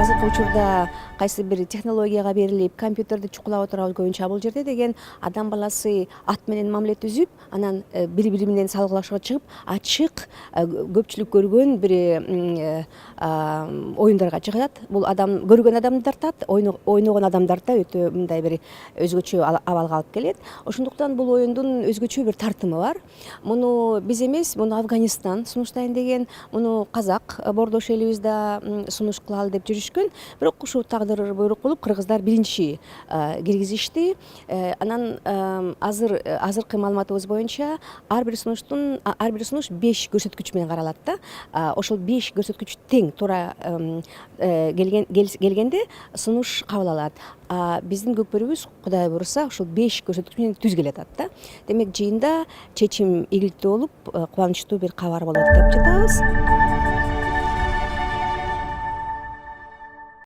азыркы учурда кайсы бир технологияга берилип компьютерди чукулап отурабыз көбүнчө бул жерде деген адам баласы ат менен мамиле түзүп анан бири бири менен салгылашууга чыгып ачык көпчүлүк көргөн бир оюндарга чыгышат. Бул адам көргөн адамды тартат, ойногон адамдарды да өтө мындай бир өзгөчө абалга алып келет. Ошондуктан бул оюндун өзгөчө бир тартымы бар. Муну биз эмес, муну Афганистан сунуштайын деген, муну казак бордош элибиз да сунуш кылалы деп жүрүшкөн. Бирок ушул тагдыр буйрук болуп кыргыздар биринчи киргизишти. Анан азыркы маалыматыбыз боюнча ар бир сунуш 5 көрсөткүч менен каралат да. Ошол 5 көрсөткүч тең туура келгенде сунуш кабыл алат. Биздин көкбөрүбүз Кудай буйруса ушул 5 көрсөткүч менен түз келе атат да. Демек жыйында чечим ийгиликтүү болуп, кубанычтуу бир кабар болот деп жатабыз.